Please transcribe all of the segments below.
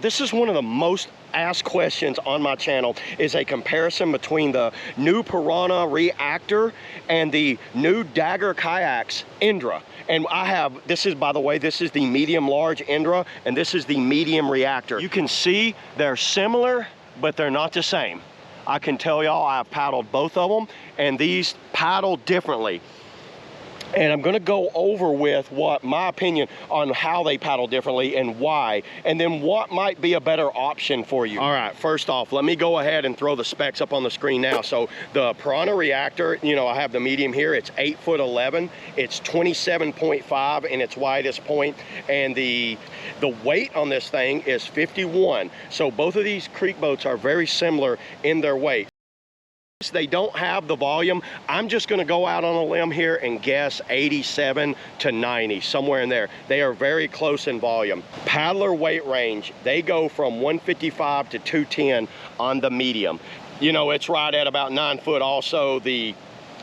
This is one of the most asked questions on my channel, is a comparison between the new Pyranha ReactR and the new Dagger kayaks Indra. And I have, this is, by the way, this is the medium large Indra, and this is the medium ReactR. You can see they're similar, but they're not the same. I can tell y'all I've paddled both of them, and these paddle differently. And I'm gonna go over with what my opinion on how they paddle differently and why, and then what might be a better option for you. All right, first off, let me go ahead and throw the specs up on the screen now. So the Pyranha ReactR, you know, I have the medium here, it's 8'11", it's 27.5 in its widest point, and the weight on this thing is 51. So both of these creek boats are very similar in their weight. They don't have the volume. I'm just going to go out on a limb here and guess 87 to 90, somewhere in there. They are very close in volume. Paddler weight range, they go from 155 to 210 on the medium. You know, it's right at about 9 foot. Also, the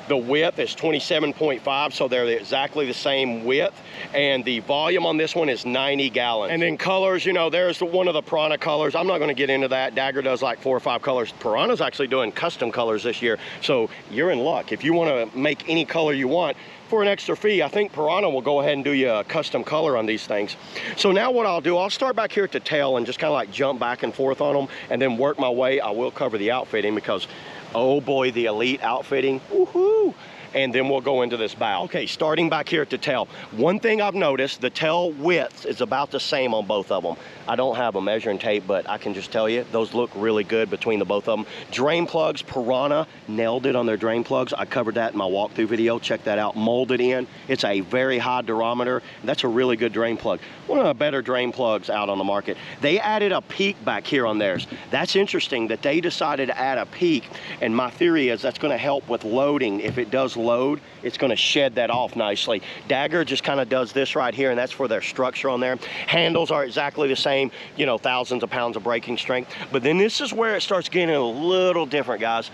width is 27.5, so they're exactly the same width. And the volume on this one is 90 gallons. And then colors, you know, there's one of the Pyranha colors. I'm not gonna get into that. Dagger does like 4 or 5 colors. Piranha's actually doing custom colors this year. So you're in luck. If you wanna make any color you want for an extra fee, I think Pyranha will go ahead and do you a custom color on these things. So now what I'll do, I'll start back here at the tail and just kind of like jump back and forth on them and then work my way. I will cover the outfitting because, oh boy, the elite outfitting, woohoo! And then we'll go into this bow. Okay, starting back here at the tail. One thing I've noticed, the tail width is about the same on both of them. I don't have a measuring tape, but I can just tell you, those look really good between the both of them. Drain plugs, Pyranha nailed it on their drain plugs. I covered that in my walkthrough video. Check that out, molded in. It's a very high durometer. That's a really good drain plug. One of the better drain plugs out on the market. They added a peak back here on theirs. That's interesting that they decided to add a peak, and my theory is that's gonna help with loading. If it does load, it's gonna shed that off nicely. Dagger just kind of does this right here, and that's for their structure on there. Handles are exactly the same, you know, thousands of pounds of braking strength. But then this is where it starts getting a little different, guys.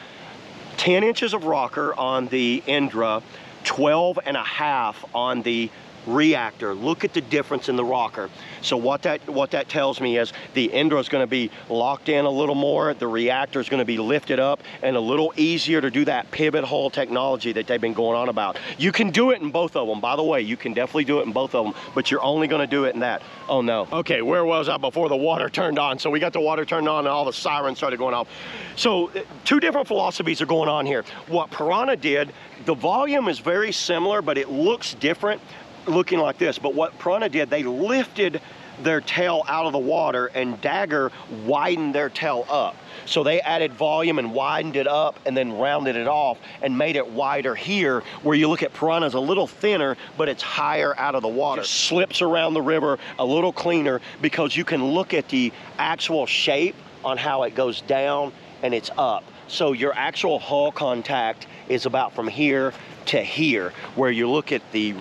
10 inches of rocker on the Indra, 12.5 on the ReactR. Look at the difference in the rocker. So what that tells me is the Indra is going to be locked in a little more, the ReactR is going to be lifted up and a little easier to do that pivot hole technology that they've been going on about. You can do it in both of them, by the way. You can definitely do it in both of them, but you're only going to do it in that. Oh no. Okay, where was I before the water turned on? So we got the water turned on and all the sirens started going off. So two different philosophies are going on here. What Pyranha did, the volume is very similar, but it looks different, looking like this. But what Pyranha did, they lifted their tail out of the water, and Dagger widened their tail up. So they added volume and widened it up and then rounded it off and made it wider here, where you look at Piranha's a little thinner, but it's higher out of the water. Just slips around the river a little cleaner because you can look at the actual shape on how it goes down and it's up. So your actual hull contact is about from here to here, where you look at the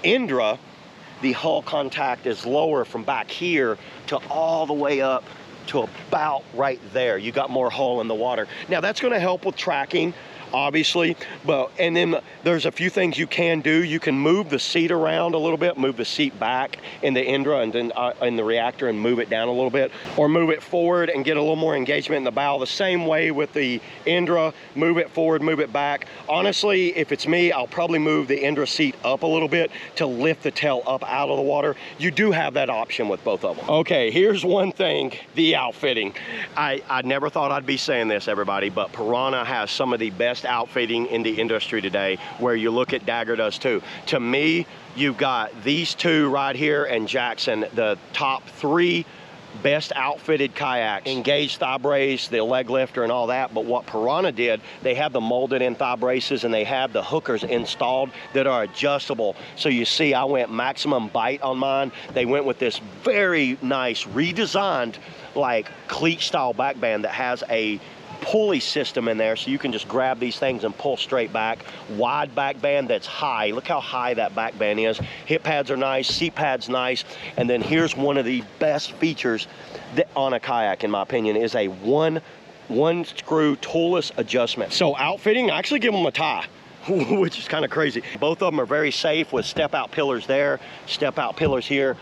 Indra, the hull contact is lower from back here to all the way up to about right there. You got more hull in the water. Now that's gonna help with tracking, obviously, and then there's a few things you can do. You can move the seat around a little bit, move the seat back in the Indra and then in the ReactR and move it down a little bit, or move it forward and get a little more engagement in the bow. The same way with the Indra, move it forward, move it back. Honestly, if it's me, I'll probably move the Indra seat up a little bit to lift the tail up out of the water. You do have that option with both of them. Okay, here's one thing, the outfitting. I never thought I'd be saying this, everybody, but Pyranha has some of the best outfitting in the industry today, where you look at Dagger does too. To me, you've got these two right here and Jackson, the top 3 best outfitted kayaks. Engaged thigh brace, the leg lifter and all that. But what Pyranha did, they have the molded in thigh braces and they have the hookers installed that are adjustable. So you see, I went maximum bite on mine. They went with this very nice redesigned like cleat style back band that has a pulley system in there, so you can just grab these things and pull straight back. Wide back band that's high. Look how high that back band is. Hip pads are nice, seat pads nice, and then here's one of the best features that on a kayak, in my opinion, is a one screw toolless adjustment. So outfitting, I actually give them a tie. which is kind of crazy. Both of them are very safe with step out pillars there, step out pillars here.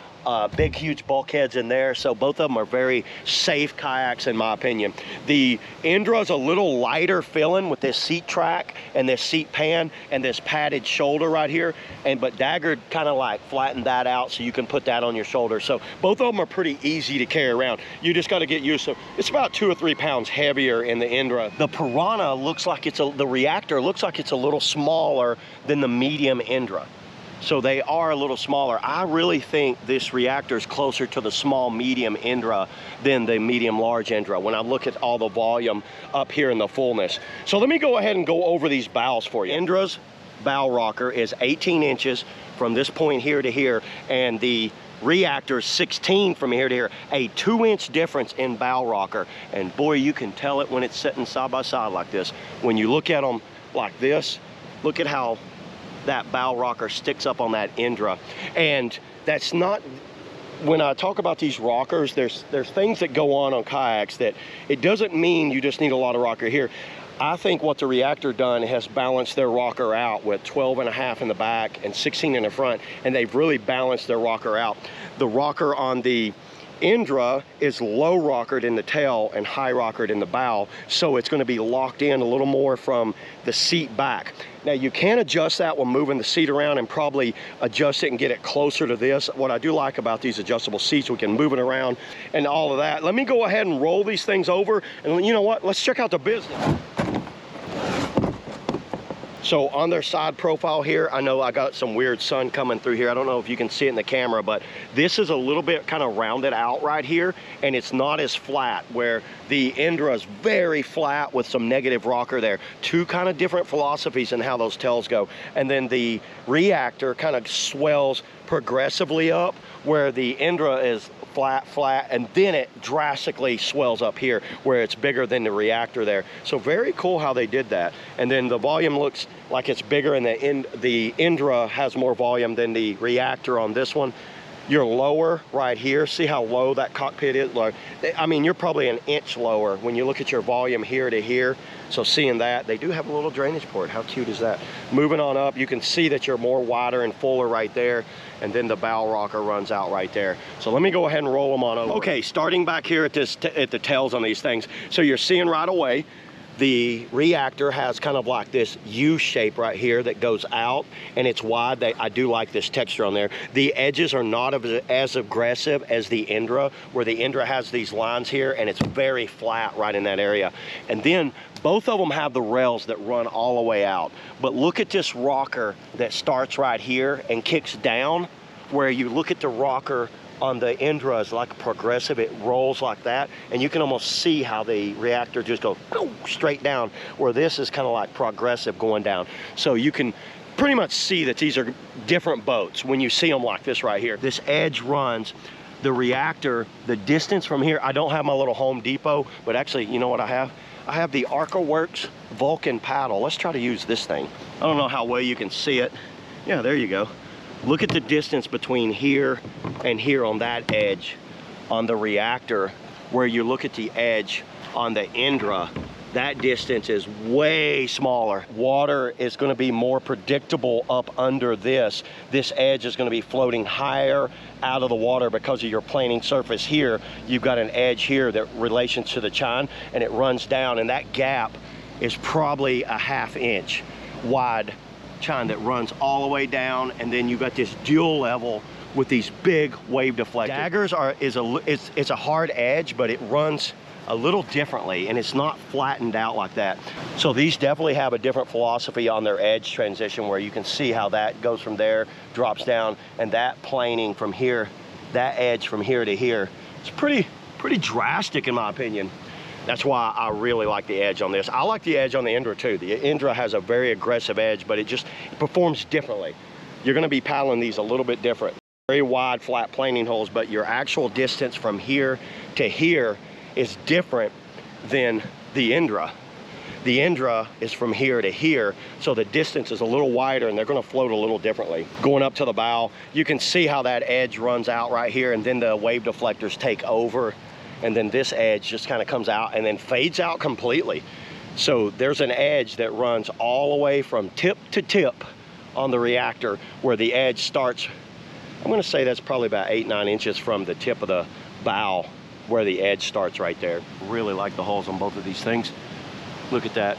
big, huge bulkheads in there. So both of them are very safe kayaks in my opinion. The Indra is a little lighter feeling with this seat track and this seat pan and this padded shoulder right here. But Dagger kind of like flattened that out so you can put that on your shoulder. So both of them are pretty easy to carry around. You just got to get used to. It's about 2 or 3 pounds heavier in the Indra. The Pyranha looks like the ReactR looks like it's a little smaller than the medium Indra. So they are a little smaller. I really think this ReactR is closer to the small medium Indra than the medium large Indra when I look at all the volume up here in the fullness. So let me go ahead and go over these bows for you. Indra's bow rocker is 18 inches from this point here to here, and the ReactR is 16 from here to here. A 2-inch difference in bow rocker. And boy, you can tell it when it's sitting side by side like this. When you look at them like this, look at how that bow rocker sticks up on that Indra. And that's not, when I talk about these rockers, there's things that go on kayaks that it doesn't mean you just need a lot of rocker here. I think what the ReactR done has balanced their rocker out with 12.5 in the back and 16 in the front, and they've really balanced their rocker out. The rocker on the Indra is low rockered in the tail and high rockered in the bow, so it's going to be locked in a little more from the seat back. Now you can adjust that when moving the seat around and probably adjust it and get it closer to this. What I do like about these adjustable seats, we can move it around and all of that. Let me go ahead and roll these things over, and you know what, let's check out the business. So on their side profile here, I know I got some weird sun coming through here. I don't know if you can see it in the camera, but this is a little bit kind of rounded out right here, and it's not as flat, where the Indra is very flat with some negative rocker there. Two kind of different philosophies in how those tails go. And then the ReactR kind of swells progressively up, where the Indra is flat, and then it drastically swells up here where it's bigger than the ReactR there. So very cool how they did that. And then the volume looks like it's bigger, and the Indra has more volume than the ReactR on this one. You're lower right here. See how low that cockpit is? Like, I mean, you're probably an inch lower when you look at your volume here to here. So seeing that, they do have a little drainage port. How cute is that? Moving on up, you can see that you're more wider and fuller right there. And then the bow rocker runs out right there. So let me go ahead and roll them on over. Okay, starting back here at the tails on these things. So you're seeing right away, the ReactR has kind of like this U shape right here that goes out, and it's wide. I do like this texture on there. The edges are not as aggressive as the Indra, where the Indra has these lines here, and it's very flat right in that area. And then both of them have the rails that run all the way out. But look at this rocker that starts right here and kicks down, where you look at the rocker on the Indra is like progressive. It rolls like that, and you can almost see how the ReactR just goes straight down, where this is kind of like progressive going down. So you can pretty much see that these are different boats when you see them like this right here. This edge runs the ReactR, the distance from here. I don't have my little Home Depot, but actually, you know what I have? I have the ArcaWorks Vulcan paddle. Let's try to use this thing. I don't know how well you can see it. Yeah, there you go. Look at the distance between here and here on that edge on the ReactR, where you look at the edge on the Indra, that distance is way smaller. Water is going to be more predictable up under this. This edge is going to be floating higher out of the water because of your planing surface here. You've got an edge here that relations to the chine, and it runs down, and that gap is probably a ½ inch wide chine that runs all the way down, and then you've got this dual level with these big wave deflectors. Daggers it's a hard edge, but it runs a little differently, and it's not flattened out like that. So these definitely have a different philosophy on their edge transition, where you can see how that goes from there, drops down, and that planing from here, that edge from here to here, it's pretty drastic in my opinion. That's why I really like the edge on this. I like the edge on the Indra too. The Indra has a very aggressive edge, but it performs differently. You're gonna be paddling these a little bit different. Very wide, flat planing holes, but your actual distance from here to here is different than the Indra. The Indra is from here to here, so the distance is a little wider, and they're gonna float a little differently. Going up to the bow, you can see how that edge runs out right here, and then the wave deflectors take over, and then this edge just kind of comes out and then fades out completely. So there's an edge that runs all the way from tip to tip on the ReactR, where the edge starts I'm gonna say that's probably about 8-9 inches from the tip of the bow where the edge starts right there. Really like the hulls on both of these things. Look at that.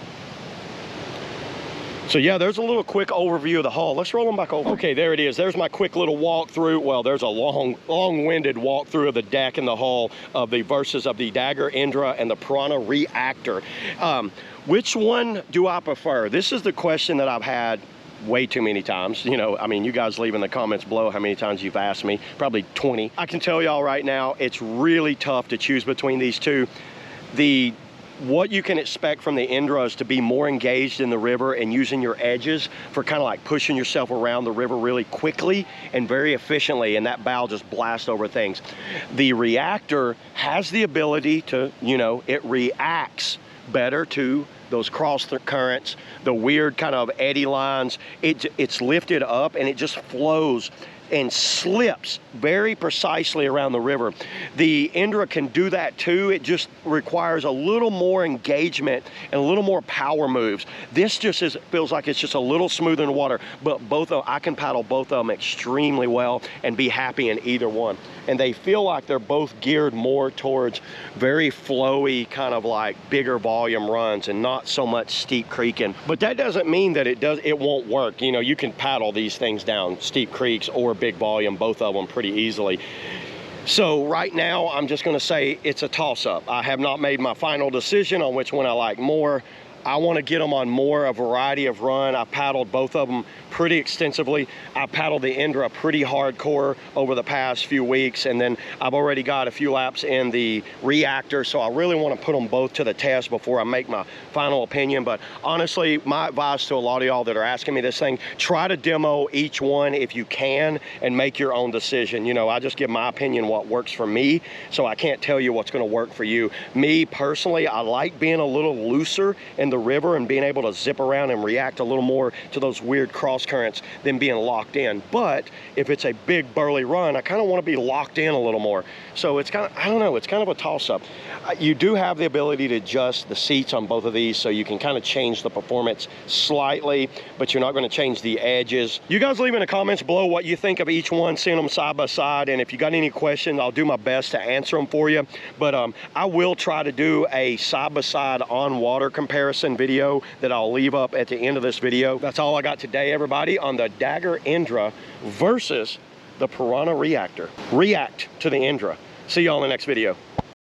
So yeah, there's a little quick overview of the hull. Let's roll them back over. Okay, there it is. There's my quick little walkthrough. Well, there's a long-winded walkthrough of the deck and the hull of the versus of the Dagger, Indra, and the Pyranha ReactR. Which one do I prefer? This is the question that I've had way too many times. You know, I mean, you guys leave in the comments below how many times you've asked me. Probably 20. I can tell y'all right now, it's really tough to choose between these two. What you can expect from the Indra is to be more engaged in the river and using your edges for kind of like pushing yourself around the river really quickly and very efficiently, and that bow just blasts over things. The ReactR has the ability to, you know, it reacts better to those cross currents, the weird kind of eddy lines. It's lifted up and it just flows and slips very precisely around the river. The Indra can do that too. It just requires a little more engagement and a little more power moves. This just feels like it's just a little smoother in the water, but I can paddle both of them extremely well and be happy in either one. And they feel like they're both geared more towards very flowy, kind of like bigger volume runs and not so much steep creeking. But that doesn't mean that it won't work. You know, you can paddle these things down steep creeks or big volume, both of them pretty easily. So right now, I'm just gonna say it's a toss-up. I have not made my final decision on which one I like more. I want to get them on more a variety of run. I paddled both of them pretty extensively. I paddled the Indra pretty hardcore over the past few weeks, and then I've already got a few laps in the ReactR, so I really want to put them both to the test before I make my final opinion. But honestly, my advice to a lot of y'all that are asking me this thing, try to demo each one if you can and make your own decision. You know, I just give my opinion what works for me, so I can't tell you what's going to work for you. Me personally, I like being a little looser in the river and being able to zip around and react a little more to those weird cross currents than being locked in. But if it's a big burly run, I kind of want to be locked in a little more. So it's kind of, I don't know, it's kind of a toss-up. You do have the ability to adjust the seats on both of these, so you can kind of change the performance slightly, but you're not going to change the edges. You guys leave in the comments below what you think of each one, seeing them side by side, and if you got any questions, I'll do my best to answer them for you. But I will try to do a side-by-side on-water comparison video that I'll leave up at the end of this video. That's all I got today, everybody, on the Dagger Indra versus the Pyranha ReactR. React to the Indra. See y'all in the next video.